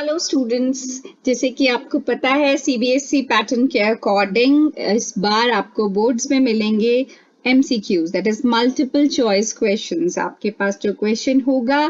Hello students, जैसे कि आपको पता है सीबीएसई पैटर्न के अकॉर्डिंग इस बार आपको बोर्ड्स में मिलेंगे MCQs, that is multiple choice questions. आपके पास जो क्वेश्चन होगा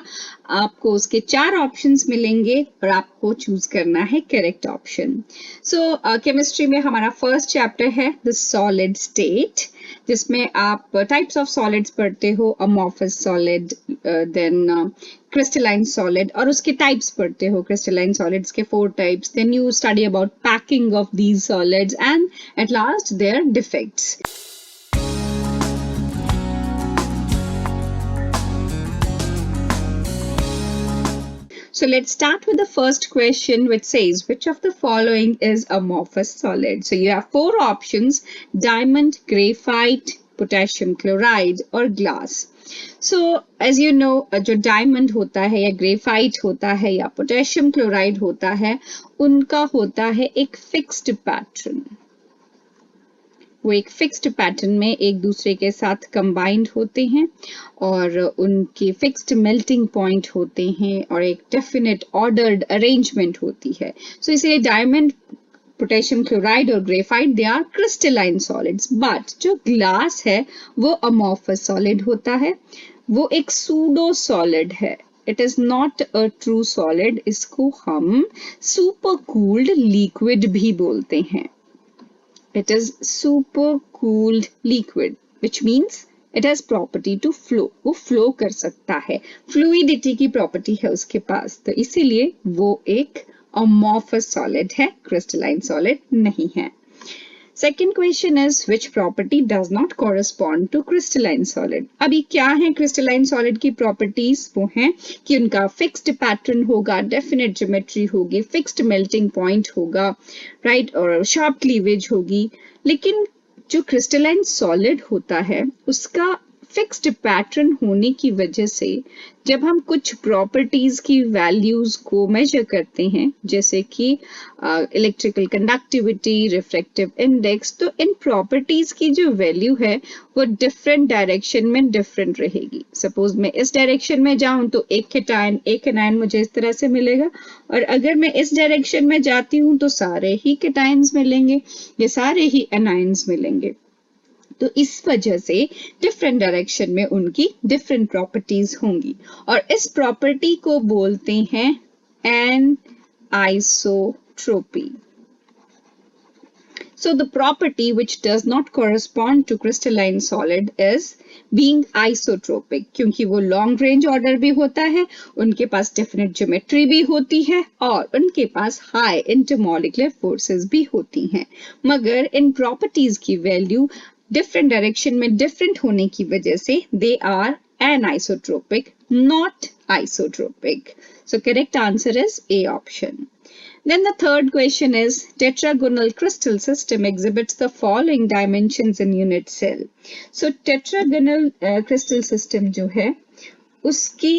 आपको उसके 4 ऑप्शंस मिलेंगे और आपको चूज करना है करेक्ट ऑप्शन। सो केमिस्ट्री में हमारा फर्स्ट चैप्टर है द सॉलिड स्टेट, जिसमें आप टाइप्स ऑफ सॉलिड्स पढ़ते हो, amorphous solid, then crystalline solid, और उसके टाइप्स पढ़ते हो, क्रिस्टलाइन सॉलिड्स के 4 types, then you study about packing of these solids and at last there defects. So let's start with the first question, which says, which of the following is amorphous solid? So you have 4 options: diamond, graphite, potassium chloride और glass. So as you know, जो diamond होता है या graphite होता है या potassium chloride होता है, उनका होता है एक fixed pattern. वो एक फिक्स्ड पैटर्न में एक दूसरे के साथ कंबाइंड होते हैं और उनके फिक्स्ड मेल्टिंग पॉइंट होते हैं और एक डेफिनेट ऑर्डर्ड अरेंजमेंट होती है. सो इसलिए डायमंड, पोटेशियम क्लोराइड और graphite they are crystalline solids. But जो ग्लास है वो अमॉर्फस सॉलिड होता है, वो एक सूडो सॉलिड है. It is not a true solid. इसको हम सुपर कूल्ड लिक्विड भी बोलते हैं. It is super cooled liquid, which means it has property to flow. वो flow कर सकता है, fluidity की property है उसके पास, तो इसीलिए वो एक amorphous solid है, crystalline solid नहीं है. Second question is, which property does not correspond to crystalline solid? अभी क्या है crystalline solid की properties? वो हैं कि उनका fixed pattern होगा, definite geometry होगी, fixed melting point होगा, right, और sharp cleavage होगी. लेकिन जो crystalline solid होता है उसका फिक्स्ड पैटर्न होने की वजह से जब हम कुछ प्रॉपर्टीज की वैल्यूज को मेजर करते हैं, जैसे कि इलेक्ट्रिकल कंडक्टिविटी, रिफ्रैक्टिव इंडेक्स, तो इन प्रॉपर्टीज की जो वैल्यू है वो डिफरेंट डायरेक्शन में डिफरेंट रहेगी. सपोज मैं इस डायरेक्शन में जाऊं तो एक एनायन मुझे इस तरह से मिलेगा, और अगर मैं इस डायरेक्शन में जाती हूं तो सारे ही केटायंस मिलेंगे, ये सारे ही एनायंस मिलेंगे. तो इस वजह से डिफरेंट डायरेक्शन में उनकी डिफरेंट प्रॉपर्टीज होंगी और इस प्रॉपर्टी को बोलते हैं anisotropy. So the property which does not correspond to crystalline solid is being isotropic, क्योंकि वो long range order भी होता है, उनके पास definite geometry भी होती है और उनके पास high intermolecular forces भी होती हैं. मगर इन properties की value डिफरेंट डायरेक्शन में डिफरेंट होने की वजह से they are anisotropic, not isotropic. So correct answer is A option. Then the third question is, tetragonal crystal system exhibits the following dimensions in unit cell. So tetragonal crystal system जो है उसकी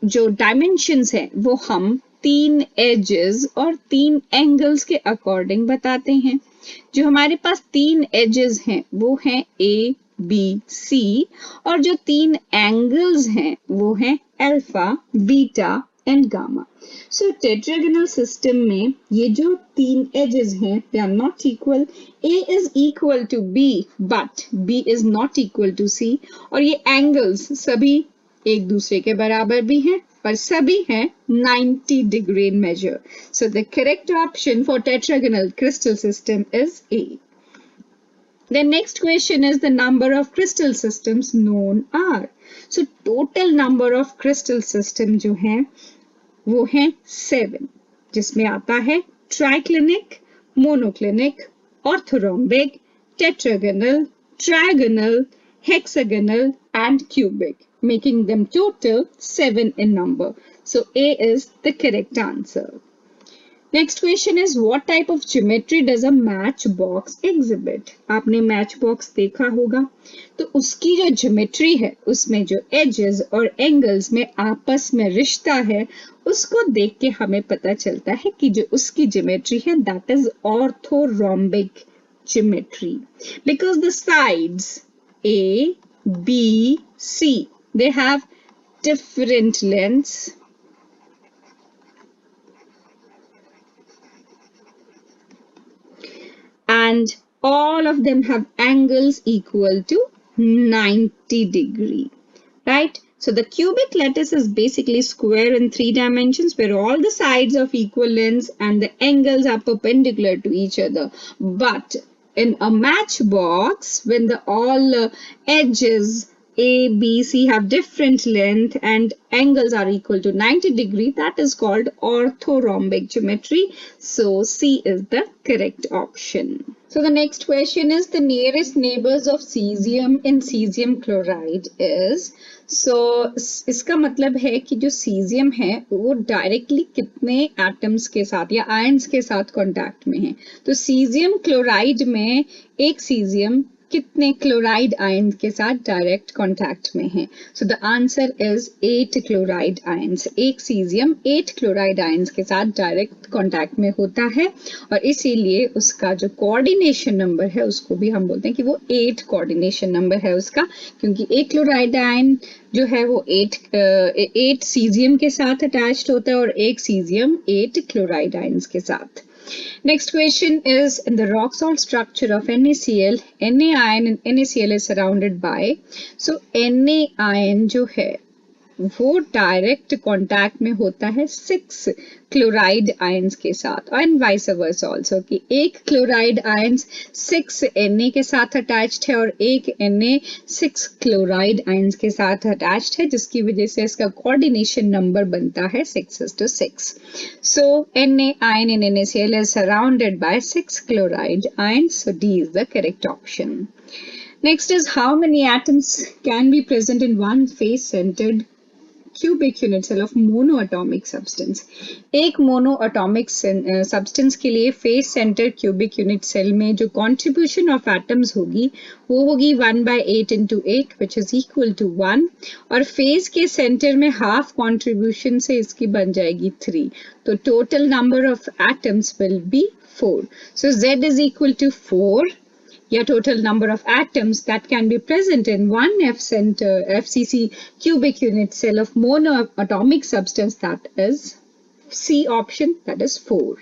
जो dimensions है वो हम 3 edges और 3 angles के according बताते हैं. जो हमारे पास 3 एजेस हैं वो हैं ए, बी, सी, और जो 3 एंगल्स हैं वो हैं alpha, beta and gamma. So tetragonal system में ये जो 3 एजेस हैं they are not equal. A is equal to B but B is not equal to C, और ये एंगल्स सभी एक दूसरे के बराबर भी हैं पर सभी हैं 90 degree in measure. So the correct option for tetragonal crystal system is A. The next question is, the number of crystal systems known are. So total number of crystal system जो हैं वो हैं 7, जिसमें आता है triclinic, monoclinic, orthorhombic, tetragonal, trigonal, hexagonal and cubic, making them total 7 in number. So A is the correct answer. Next question is, what type of geometry does a matchbox exhibit? आपने matchbox देखा होगा, तो उसकी जो geometry है उसमें जो edges और angles में आपस में रिश्ता है उसको देख के हमें पता चलता है कि जो उसकी geometry है that is orthorhombic geometry, because the sides A, B, C, they have different lengths, and all of them have angles equal to 90 degree, right? So the cubic lattice is basically square in 3 dimensions where all the sides of equal lengths and the angles are perpendicular to each other. But in a matchbox, when the all edges A, B, C have different length and angles are equal to 90 degree, that is called orthorhombic geometry. So C is the correct option. So the next question is the nearest neighbors of cesium in cesium chloride is. So इसका मतलब है कि जो cesium है वो directly कितने atoms के साथ या आयंस के साथ कांटेक्ट में है. तो cesium क्लोराइड में एक cesium कितने क्लोराइड आयंस के साथ डायरेक्ट कांटेक्ट में है. So the answer is 8 chloride ions. एक सीजियम 8 क्लोराइड आयंस के साथ डायरेक्ट कांटेक्ट में होता है और इसीलिए उसका जो कोऑर्डिनेशन नंबर है उसको भी हम बोलते हैं कि वो 8 कोऑर्डिनेशन नंबर है उसका, क्योंकि एक क्लोराइड आयन जो है वो 8 सीजियम के साथ अटैच्ड होता है और एक सीजियम 8 क्लोराइड आयंस के साथ. Next question is, in the rock salt structure of NaCl, Na ion in NaCl is surrounded by. So Na ion जो है वो डायरेक्ट कांटेक्ट में होता है 6 क्लोराइड आयंस के साथ, एंड वाइस वर्सा आल्सो कि एक क्लोराइड आयंस 6 Na के साथ अटैच्ड है और एक Na 6 क्लोराइड आयंस के साथ अटैच्ड है, जिसकी वजह से इसका कोऑर्डिनेशन नंबर बनता है 6:6. So Na ion in NaCl is surrounded by 6 chloride ions. So D is the correct option. Next is, how many atoms can be present in one face-centered cubic unit cell of monoatomic substance. एक monoatomic substance के लिए face centered cubic unit cell में जो contribution of atoms होगी वो होगी 1/8 into 8 which is equal to 1, और face के center में half contribution से इसकी बन जाएगी 3. तो total number of atoms will be 4. So Z is equal to 4. या total number of atoms that can be present in one FCC cubic unit cell of monoatomic substance, that is C option, that is 4.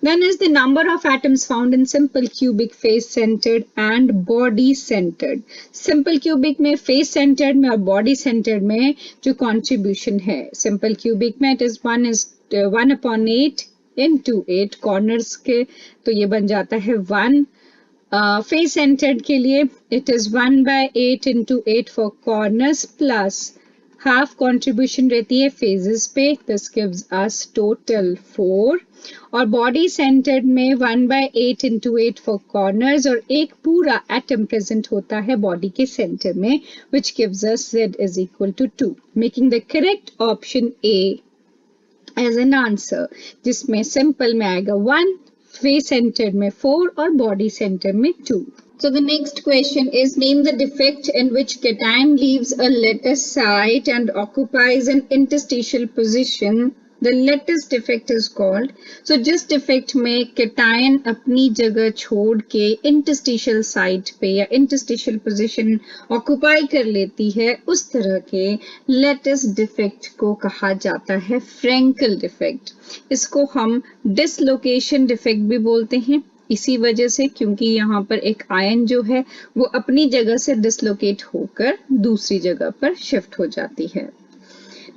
Then is the number of atoms found in simple cubic face centered and body centered. Simple cubic में face centered में और body centered में जो contribution है, simple cubic में it is 1/8 into 8 corners के, तो ये बन जाता है 1. Face centered के लिए it is 1/8 into 8 for corners plus half contribution रहती है phases पे, this gives us total 4. और body centered में 1/8 into 8 for corners और एक पूरा atom present होता है body के center में, which gives us Z is equal to 2, making the correct option A as an answer, जिसमें simple में आएगा 1, face centered में 4 और body centered में 2. So the next question is, name the defect in which cation leaves a lattice site and occupies an interstitial position. The lattice defect is called. So जिस defect में cation अपनी जगह छोड़ के interstitial site पे या interstitial position occupy कर लेती है, उस तरह के lattice defect को कहा जाता है Frankel defect. इसको हम dislocation defect भी बोलते हैं इसी वजह से, क्योंकि यहाँ पर एक आयन जो है वो अपनी जगह से डिसलोकेट होकर दूसरी जगह पर शिफ्ट हो जाती है.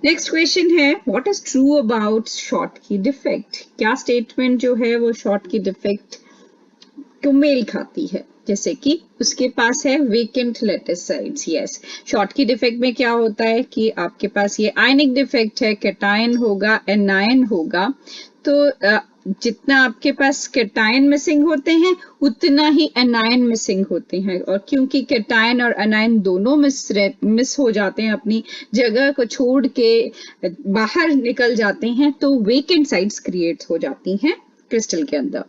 नेक्स्ट क्वेश्चन है, what is true about Schottky defect. क्या स्टेटमेंट जो है वो शॉटकी डिफेक्ट को मेल खाती है, जैसे कि उसके पास है vacant lattice sides. Yes, Schottky defect में क्या होता है कि आपके पास ये आयनिक डिफेक्ट है, कैटायन होगा, एनायन होगा, तो जितना आपके पास कैटायन मिसिंग होते हैं उतना ही एनायन मिसिंग होते हैं, और क्योंकि कैटायन और एनायन दोनों मिस हो जाते हैं, अपनी जगह को छोड़ के बाहर निकल जाते हैं, तो वेकेंट साइड्स क्रिएट हो जाती हैं क्रिस्टल के अंदर.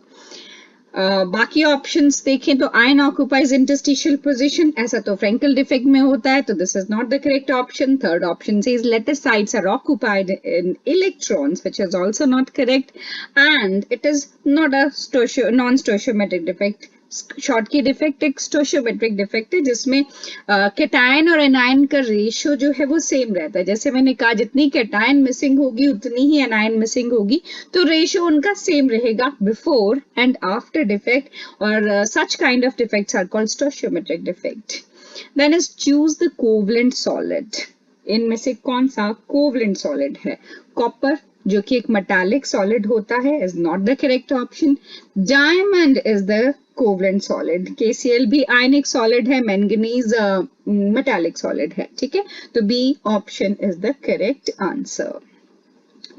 बाकी ऑप्शंस देखें तो आयन ऑक्यूपाइज इंटरस्टिशियल पोजीशन, ऐसा तो फ्रैंकल डिफेक्ट में होता है, तो this is not the correct option. Third option says lattice sides are occupied in electrons, which is also not correct, and it is not a non stoichiometric defect. Schottky defect एक stoichiometric defect है जिसमें cation और anion का ratio जो है वो same रहता है। जैसे मैंने कहा जितनी कैटायन मिसिंग होगी उतनी ही एनायन मिसिंग होगी, तो रेशियो उनका सेम रहेगा बिफोर एंड आफ्टर डिफेक्ट, और such kind of defects are called stoichiometric defect. Then is choose the covalent solid. इनमें से कौन सा कोवलेंट सॉलिड है? कॉपर जो कि एक मेटालिक सॉलिड होता है is not the correct option. Diamond is the covalent solid. KCl भी आयनिक सॉलिड है, मैंगनीज मेटालिक सॉलिड है, ठीक है, तो B option is the correct answer.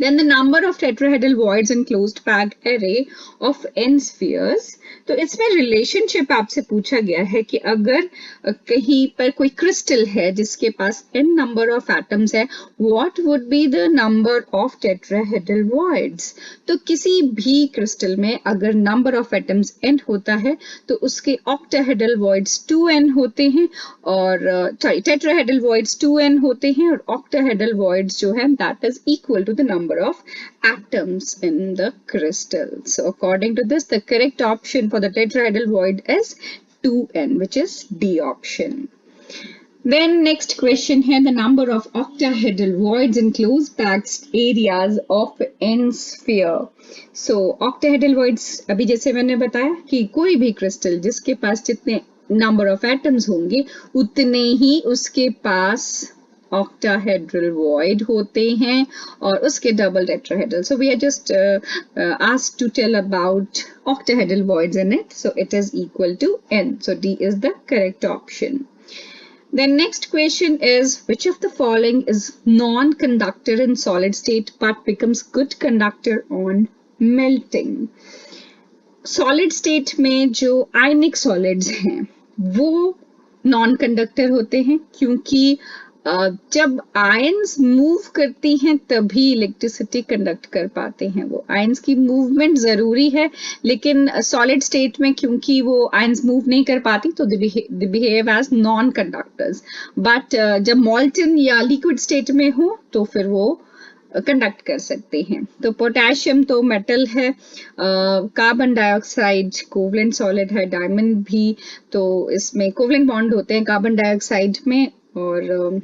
Then the number of tetrahedral voids in closed packed array of n spheres. तो इसमें relationship आपसे पूछा गया है कि अगर कहीं पर कोई क्रिस्टल है जिसके पास n नंबर ऑफ एटम्स है, what would be the number of tetrahedral voids. तो किसी भी क्रिस्टल में अगर नंबर ऑफ एटम्स n होता है तो उसके ऑक्टाहेड्रल वॉइड्स 2n होते हैं, और सॉरी टेट्राहेड्रल वॉइड्स 2n होते हैं, और ऑक्टाहेड्रल वॉइड्स जो है that is equal to the number of atoms in the crystal. So according to this, the correct option for the tetrahedral void is 2n, which is D option. Then next question here, the number of octahedral voids in closed packed areas of n sphere. So octahedral voids अभी जैसे मैंने बताया कि कोई भी crystal जिसके पास जितने number of atoms होंगे उतने ही उसके पास octahedral void होते हैं, और उसके double tetrahedral. So we are just asked to tell about octahedral voids in it. So it is equal to n. So D is the correct option. Then next question is, which of the following is non-conductor in solid state but becomes good conductor on melting? Solid state में जो ionic solids हैं वो non-conductor होते हैं क्योंकि जब ions move करती हैं तभी इलेक्ट्रिसिटी कंडक्ट कर पाते हैं। वो आयंस की मूवमेंट जरूरी है, लेकिन सॉलिड स्टेट में क्योंकि वो आयंस मूव नहीं कर पाती तो they behave as non conductors. But जब मॉल्टन या लिक्विड स्टेट में हो तो फिर वो कंडक्ट कर सकते हैं। तो पोटेशियम तो मेटल है, कार्बन डाइऑक्साइड कोवलेंट सॉलिड है, डायमंड भी, तो इसमें कोवलेंट बॉन्ड होते हैं कार्बन डाइऑक्साइड में, और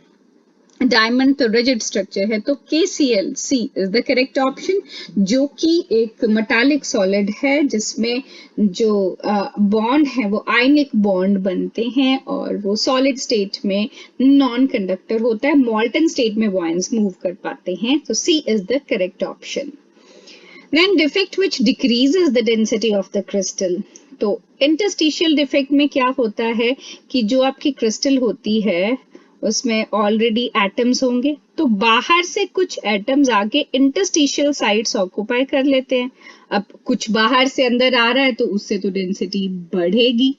डायमंड तो रिजिड स्ट्रक्चर है, तो KCl C is the correct option, जो कि एक मेटालिक सॉलिड है जिसमें जो बॉन्ड है वो आयनिक बॉन्ड बनते हैं और वो सॉलिड स्टेट में नॉन कंडक्टर होता है, मॉल्टन स्टेट में वो आयंस मूव कर पाते हैं, तो C is the correct option. Then defect which decreases the density of the crystal. तो इंटरस्टिशियल डिफेक्ट में क्या होता है कि जो आपकी क्रिस्टल होती है उसमें ऑलरेडी एटम्स होंगे, तो बाहर से कुछ एटम्स आके इंटरस्टिशियल साइट्स ऑक्यूपाई कर लेते हैं। अब कुछ बाहर से अंदर आ रहा है तो उससे तो डेंसिटी बढ़ेगी।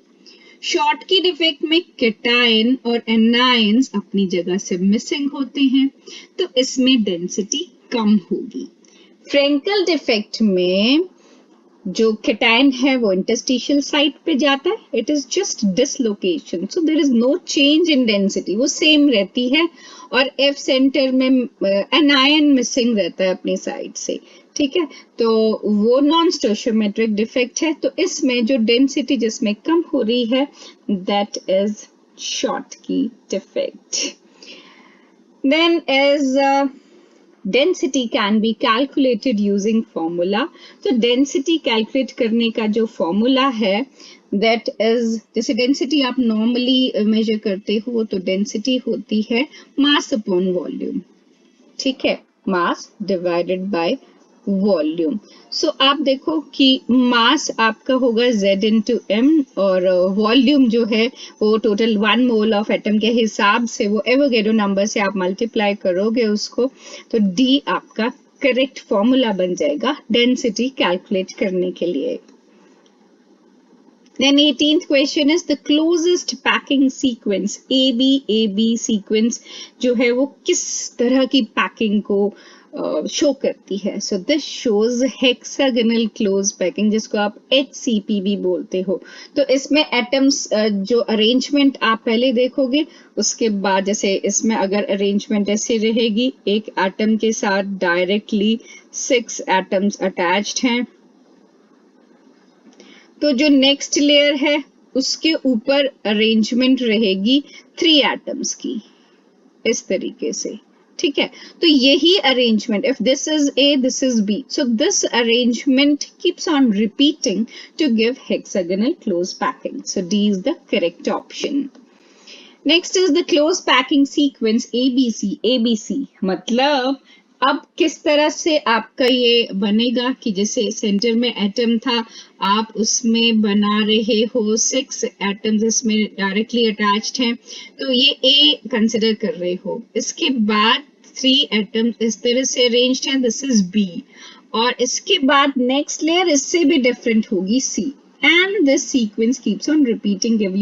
शॉर्ट की डिफेक्ट में कैटायन और एनायंस अपनी जगह से मिसिंग होते हैं, तो इसमें डेंसिटी कम होगी। फ्रेंकल डिफेक्ट में जो कैटायन है वो इंटरस्टिशियल साइट पे जाता है, it is just dislocation, so there is no change in density, वो सेम रहती है, और एफ सेंटर में एनायन मिसिंग रहता है अपनी साइड से, ठीक है, तो वो नॉन स्टोशियोमेट्रिक डिफेक्ट है, तो इसमें जो डेंसिटी जिसमें कम हो रही है that is Schottky defect. Then is density can be calculated using formula. तो डेंसिटी कैलकुलेट करने का जो फॉर्मूला है दैट इज, जैसे डेंसिटी आप नॉर्मली मेजर करते हो तो डेंसिटी होती है मास अपॉन वॉल्यूम, ठीक है, मास डिवाइडेड बाय वॉल्यूम। सो आप देखो कि मास आपका होगा Z इंटू M, और वॉल्यूम जो है वो टोटल 1 मोल ऑफ एटम के हिसाब से वो एवोगैड्रो नंबर से आप मल्टीप्लाई करोगे उसको, तो D आपका करेक्ट फॉर्मूला बन जाएगा डेंसिटी कैलकुलेट करने के लिए। Then 18th question is the closest packing sequence, AB sequence जो है वो किस तरह की पैकिंग को शो करती है। So this shows hexagonal close packing, जिसको आप HCP भी बोलते हो। तो इसमें एटम्स जो अरेंजमेंट आप पहले देखोगे, उसके बाद जैसे इसमें अगर अरेंजमेंट ऐसे रहेगी, एक एटम के साथ डायरेक्टली 6 एटम्स अटैच्ड हैं, तो जो नेक्स्ट लेयर है उसके ऊपर अरेंजमेंट रहेगी 3 एटम्स की, इस तरीके से, ठीक है। तो यही arrangement, if this is A this is B, so this arrangement keeps on repeating to give hexagonal close packing, so D is the correct option. Next is the close packing sequence ABC। ABC मतलब अब किस तरह से आपका ये बनेगा कि जैसे सेंटर में एटम था, आप उसमें बना रहे हो 6 एटम्स, इसमें डायरेक्टली अटैच्ड हैं, तो ये A कंसिडर कर रहे हो। इसके बाद 3 एटम्स इस तरह से अरेंज्ड हैं, दिस इज B, और इसके बाद नेक्स्ट लेयर इससे भी डिफरेंट होगी C, and this sequence keeps on repeating, gives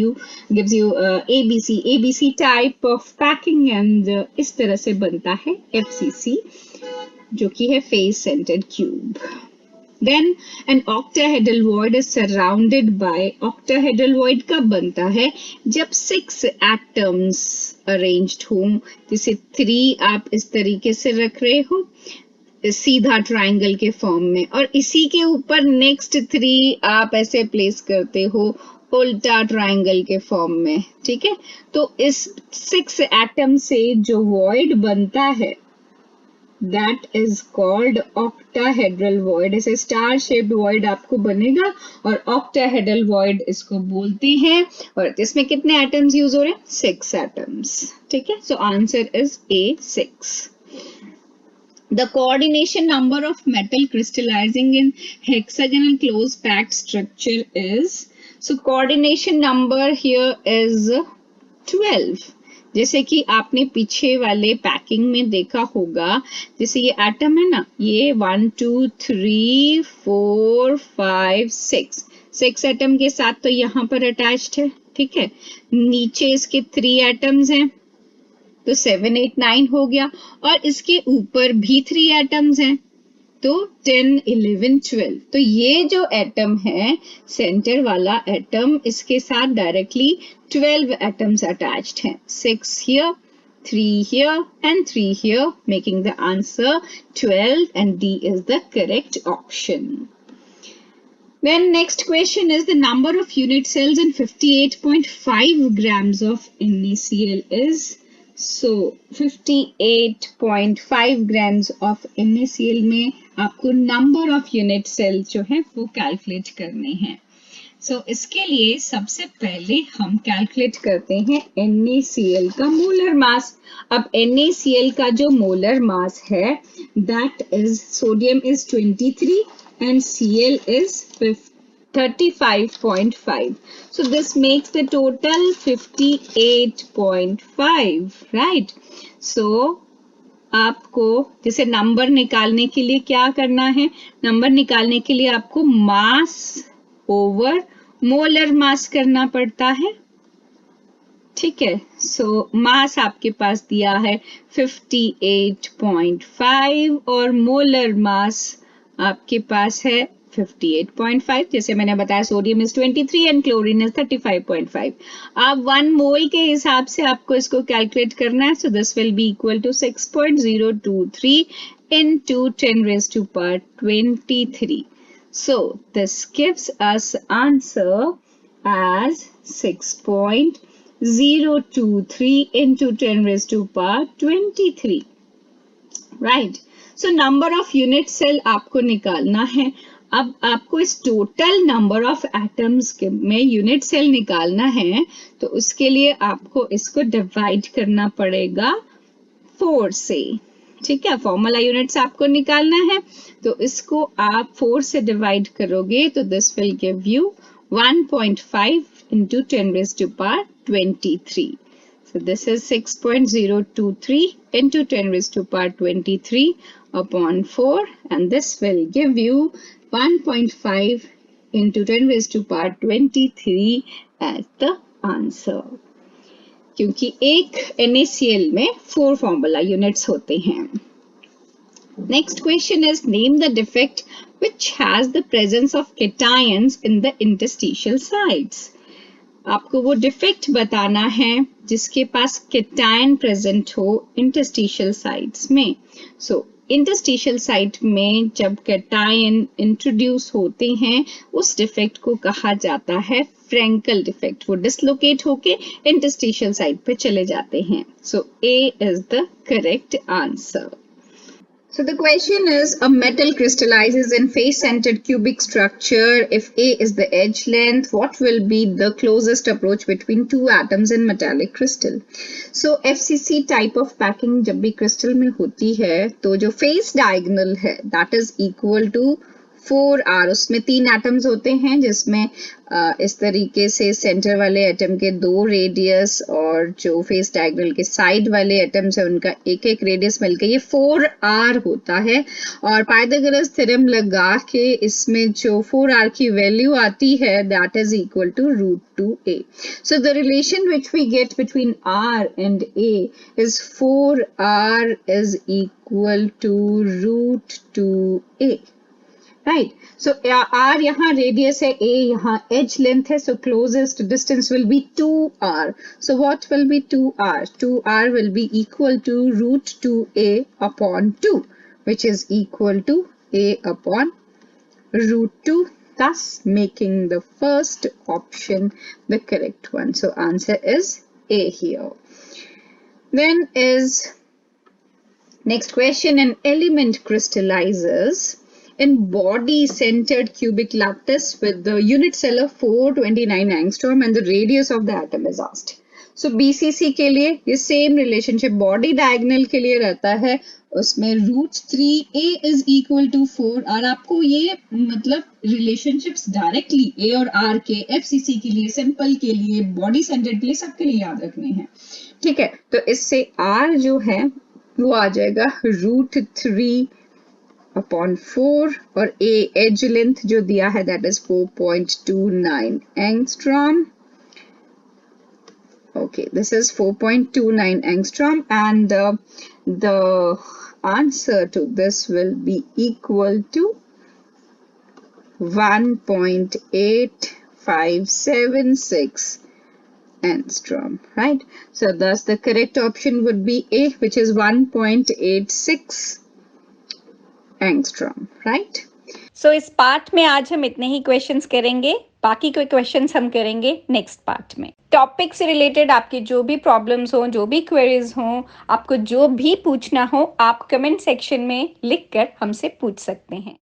you ABC type of packing, and इस तरह से बनता है FCC, जो कि है face centered cube. Then an octahedral void is surrounded by, octahedral void कब बनता है, जब 6 atoms arranged हों, जैसे 3 आप इस तरीके से रख रहे हो सीधा ट्रायंगल के फॉर्म में, और इसी के ऊपर नेक्स्ट 3 आप ऐसे प्लेस करते हो उल्टा ट्रायंगल के फॉर्म में, ठीक है। तो इस 6 एटम से जो वॉइड बनता है that is called octahedral void. ऐसे स्टार शेप्ड वॉइड आपको बनेगा और ऑक्टाहेड्रल वॉइड इसको बोलते हैं, और इसमें कितने एटम्स यूज हो रहे हैं, 6 एटम्स, ठीक है। So answer is A6. The coordination number of metal crystallizing in hexagonal close packed structure is, so coordination number here is 12. जैसे कि आपने पीछे वाले पैकिंग में देखा होगा, जैसे ये एटम है ना, ये 1 2 3 4 5 6 एटम के साथ तो यहाँ पर अटैच्ड है, ठीक है। नीचे इसके 3 एटम्स हैं, तो 7 8 9 हो गया, और इसके ऊपर भी 3 एटम्स हैं, तो 10 11 12। तो ये जो एटम है सेंटर वाला एटम, इसके साथ डायरेक्टली 12 एटम्स अटैच्ड हैं, 6 here 3 here and 3 here, making the answer 12, and D is the correct option. Then next question is the number of unit cells in 58.5 grams of NaCl is, so 58.5 grams of NaCl में आपको number of unit cell जो है वो calculate करने हैं। सो इसके लिए सबसे पहले हम कैलकुलेट करते हैं NaCl का मोलर मास। अब NaCl का जो मोलर मास है that is, sodium is 23 and Cl is 35.5. So this makes the total 58.5, right? So आपको जैसे नंबर निकालने के लिए क्या करना है, नंबर निकालने के लिए आपको मास ओवर मोलर मास करना पड़ता है, ठीक है। सो मास आपके पास दिया है 58.5 और मोलर मास आपके पास है 58.5। जैसे मैंने बताया sodium is 23 and chlorine is 35.5। आप 1 मोल के हिसाब से आपको इसको कैलकुलेट करना है, so this will be equal to 6.023 into 10 raised to power 23. So this gives us answer as 6.023 into 10 raised to power 23, right? So number of unit cell आपको निकालना है। अब आपको इस टोटल नंबर ऑफ एटम्स में unit cell निकालना है, तो उसके लिए आपको इसको डिवाइड करना पड़ेगा 4 से, ठीक है। फॉर्मूला यूनिट्स आपको निकालना है, तो इसको आप 4 से डिवाइड करोगे तो this will give you 1.5 into 10 raised to power 23. So this is 6.023 into 10 raised to power 23 upon 4, and this will give you 1.5 into 10 raised to power 23 as the answer. क्योंकि एक NaCl में 4 फॉर्मूला यूनिट्स होते हैं। Next question is name the defect which has the presence of cations in the interstitial sites. आपको वो defect बताना है जिसके पास केटायन प्रेजेंट हो इंटरस्टिशियल साइट्स में। सो इंटरस्टिशियल साइट में जब कैटायन इंट्रोड्यूस होते हैं उस डिफेक्ट को कहा जाता है फ्रैंकल डिफेक्ट। वो डिसलोकेट होके इंटरस्टिशियल साइट पे चले जाते हैं। So A is the correct answer. So the question is, a metal crystallizes in face-centered cubic structure. If A is the edge length, what will be the closest approach between two atoms in metallic crystal? So FCC type of packing जब भी crystal में होती है तो जो face diagonal है that is equal to 4r, उसमें 3 atoms होते हैं जिसमें इस तरीके से सेंटर वाले एटम के 2 रेडियस और जो फेस डायगोनल के साइड वाले एटम्स है उनका एक एक रेडियस मिलकर ये 4r होता है। और पाइथागोरस थ्योरम लगा के इसमें जो 4r की वैल्यू आती है that is equal to √2a। So the relation which we get between r and a is 4r is equal to √2a। Right. So r यहाँ radius है, a यहाँ edge length है, so closest distance will be 2r. So what will be 2r? 2r will be equal to √2a upon 2, which is equal to a upon √2, thus making the first option the correct one. So answer is a here. Then is next question, an element crystallizes in body-centered cubic lattice with the unit cell of 429 angstrom and the radius of the atom is asked. So BCC के लिए ये same relationship body diagonal के लिए रहता है, उसमें √3a is equal to 4 और आपको ये मतलब relationships directly a और r के FCC के लिए, simple के लिए, body centered के लिए, सबके लिए याद रखने हैं। ठीक है, तो इससे r जो है वो आ जाएगा √3 upon 4 और a edge length जो दिया है that is 4.29 angstrom. Okay, this is 4.29 angstrom and the answer to this will be equal to 1.8576 angstrom, right? So thus the correct option would be A, which is 1.86 angstrom, right? So इस part में आज हम इतने ही questions करेंगे, बाकी कोई questions हम करेंगे नेक्स्ट पार्ट में। टॉपिक से रिलेटेड आपके जो भी प्रॉब्लम्स हो, जो भी क्वेरीज हो, आपको जो भी पूछना हो, आप कमेंट सेक्शन में लिखकर हमसे पूछ सकते हैं।